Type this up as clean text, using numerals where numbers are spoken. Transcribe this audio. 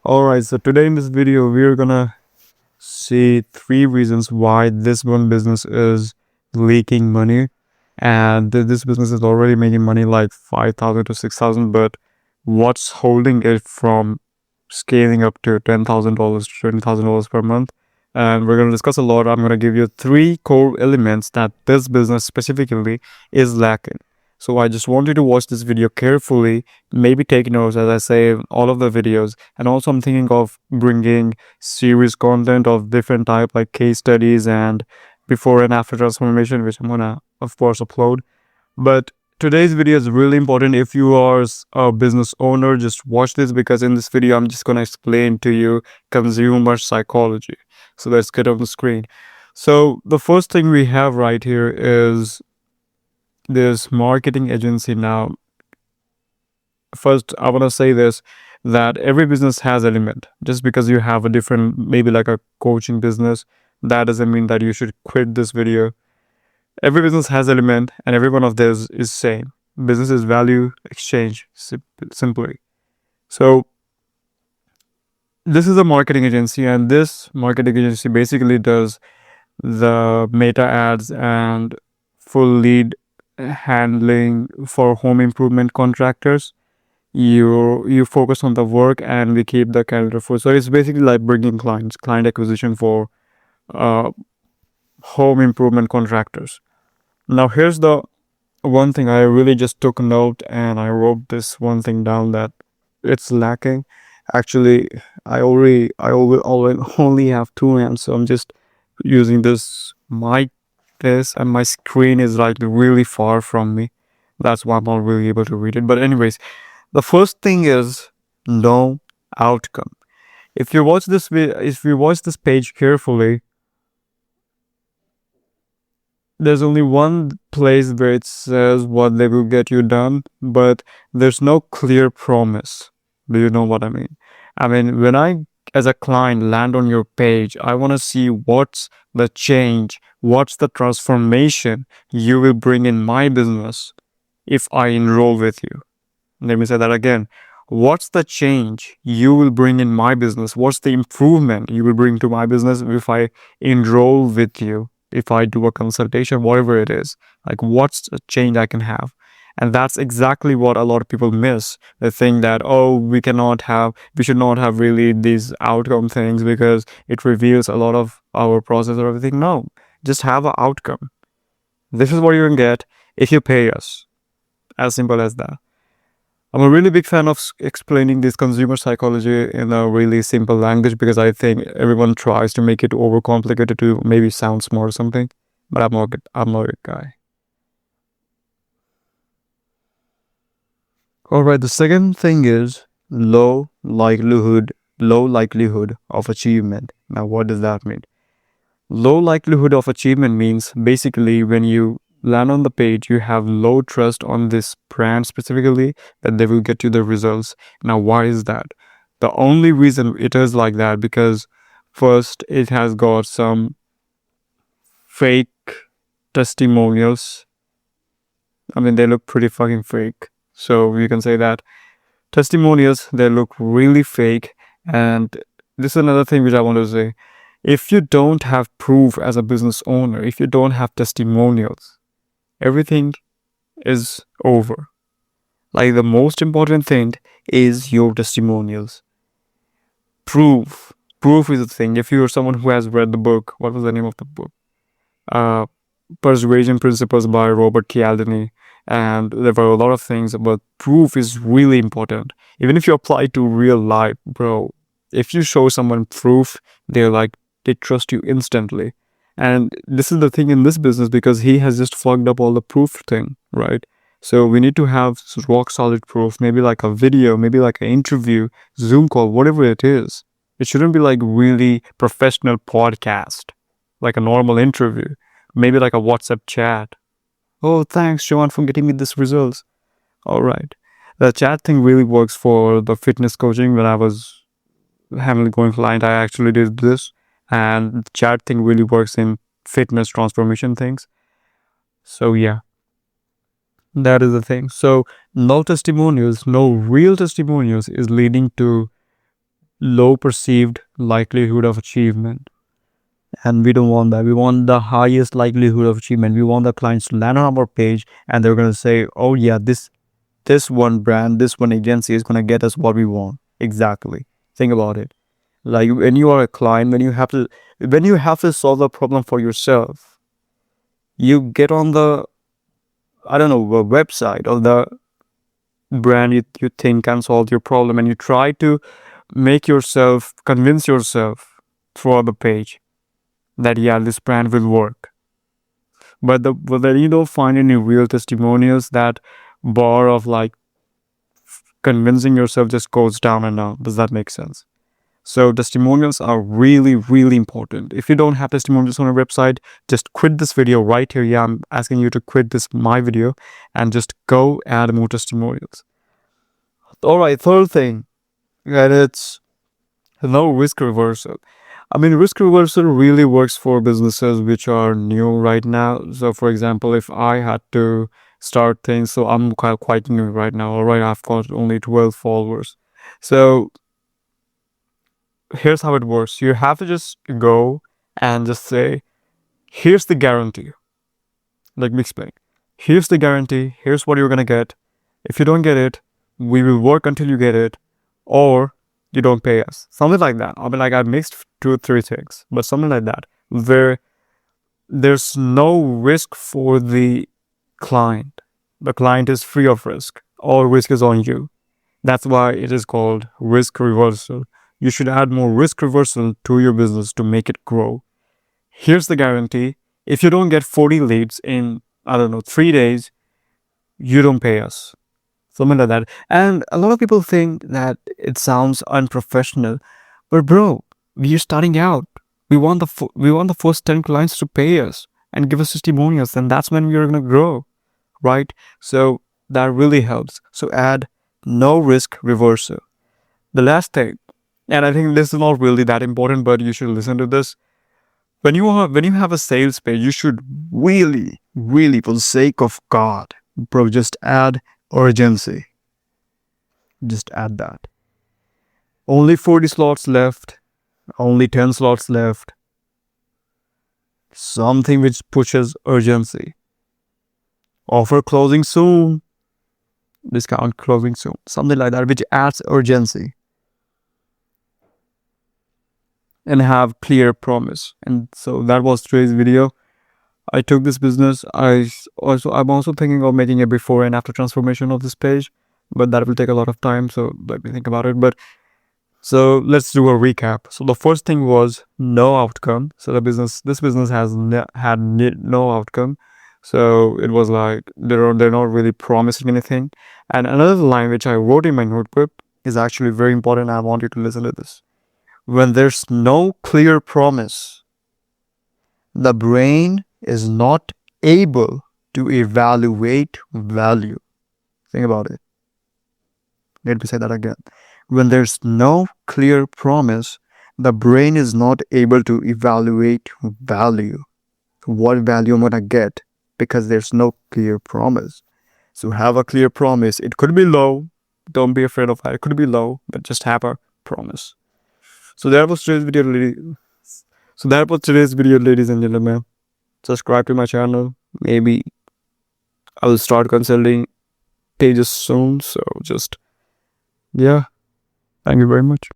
Alright, so today in this video, we're gonna see 3 reasons why this one business is leaking money. And this business is already making money like 5,000 to 6,000, but what's holding it from scaling up to $10,000 to $20,000 per month? And we're gonna discuss a lot. I'm gonna give you 3 core elements that this business specifically is lacking. So I just want you to watch this video carefully, maybe take notes as I say in all of the videos. And also I'm thinking of bringing series content of different type like case studies and before and after transformation, which I'm gonna of course upload. But today's video is really important. If you are a business owner, just watch this because in this video I'm just gonna explain to you consumer psychology. So let's get on the screen. So the first thing we have right here is this marketing agency. Now, first I want to say this, that every business has element. Just because you have a different, maybe like a coaching business, that doesn't mean that you should quit this video. Every business has element and every one of these is same. Business is value exchange, simply. So this is a marketing agency, and this marketing agency basically does the meta ads and full lead handling for home improvement contractors. You focus on the work and we keep the calendar full. So it's basically like bringing client acquisition for uh, home improvement contractors. Now here's the one thing I really just took note, and I wrote this one thing down that it's lacking. Actually, I only have 2 hands, so I'm just using this mic, and my screen is like really far from me. That's why I'm not really able to read it. But anyways, the first thing is no outcome. If you watch this page carefully, there's only one place where it says what they will get you done, but there's no clear promise. Do you know what I mean? I mean, when I, as a client, land on your page, I want to see what's the change, what's the transformation you will bring in my business if I enroll with you. Let me say that again. What's the change you will bring in my business? What's the improvement you will bring to my business if I enroll with you? If I do a consultation, whatever it is, like what's the change I can have? And that's exactly what a lot of people miss. They think that, oh, we should not have really these outcome things because it reveals a lot of our process or everything. No, just have an outcome. This is what you can get if you pay us. As simple as that. I'm a really big fan of explaining this consumer psychology in a really simple language because I think everyone tries to make it overcomplicated to maybe sound smart or something, but I'm not a guy. Alright, the second thing is low likelihood of achievement. Now, what does that mean? Low likelihood of achievement means basically when you land on the page, you have low trust on this brand specifically that they will get you the results. Now, why is that? The only reason it is like that because first, it has got some fake testimonials. I mean, they look pretty fucking fake. So you can say that testimonials, they look really fake. And this is another thing which I want to say. If you don't have proof as a business owner, if you don't have testimonials, everything is over. Like the most important thing is your testimonials. Proof is the thing. If you're someone who has read the book, what was the name of the book? Persuasion Principles by Robert Cialdini. And there were a lot of things, but proof is really important. Even if you apply to real life, bro, if you show someone proof, they trust you instantly. And this is the thing in this business because he has just fucked up all the proof thing, right? So we need to have rock solid proof, maybe like a video, maybe like an interview, Zoom call, whatever it is. It shouldn't be like really professional podcast, like a normal interview, maybe like a WhatsApp chat. Oh, thanks, Joanne, for getting me this results. All right. The chat thing really works for the fitness coaching. When I was handling going client, I actually did this. And the chat thing really works in fitness transformation things. So yeah, that is the thing. So no testimonials, no real testimonials is leading to low perceived likelihood of achievement. And we don't want that. We want the highest likelihood of achievement. We want the clients to land on our page and they're going to say, oh yeah, this one brand, this one agency is going to get us what we want. Exactly. Think about it. Like when you are a client, when you have to solve a problem for yourself, you get on the, I don't know, the website or the brand you think can solve your problem, and you try to convince yourself throughout the page that yeah, this brand will work. But then you don't find any real testimonials. That bar of like convincing yourself just goes down and down. Does that make sense? So testimonials are really, really important. If you don't have testimonials on your website, just quit this video right here. Yeah, I'm asking you to quit my video and just go add more testimonials. All right, third thing, and it's no risk reversal. I mean, risk reversal really works for businesses which are new right now. So, for example, if I had to start things, so I'm quite new right now. All right, I've got only 12 followers. So, here's how it works. You have to just go and just say, here's the guarantee. Let me explain. Here's the guarantee. Here's what you're going to get. If you don't get it, we will work until you get it, or you don't pay us. Something like that. I mean, like I mixed 2 or 3 things, but something like that, where there's no risk for the client. The client is free of risk. All risk is on you. That's why it is called risk reversal. You should add more risk reversal to your business to make it grow. Here's the guarantee. If you don't get 40 leads in, I don't know, 3 days, you don't pay us. Something like that. And a lot of people think that it sounds unprofessional, but bro, we are starting out. We want the first 10 clients to pay us and give us testimonials, and that's when we are gonna grow, right? So that really helps. So add no risk reversal. The last thing, and I think this is not really that important, but you should listen to this. When you have a sales page, you should really, really, for the sake of God, bro, just add urgency. Just add that. Only 40 slots left. Only 10 slots left. Something which pushes urgency. Offer closing soon. Discount closing soon. Something like that, which adds urgency. And have clear promise. And so that was today's video. I took this business. I'm also thinking of making a before and after transformation of this page, but that will take a lot of time. So let me think about it. But so let's do a recap. So the first thing was no outcome. So this business has had no outcome. So it was like they're not really promising anything. And another line which I wrote in my notebook is actually very important. I want you to listen to this. When there's no clear promise, the brain is not able to evaluate value. Think about it. Let me say that again. When there's no clear promise, the brain is not able to evaluate value. What value I'm gonna get, because there's no clear promise. So have a clear promise. It could be low. Don't be afraid of that. It could be low, but just have a promise. So that was today's video, ladies and gentlemen. Subscribe to my channel. Maybe I will start consulting pages soon. So just, yeah. Thank you very much.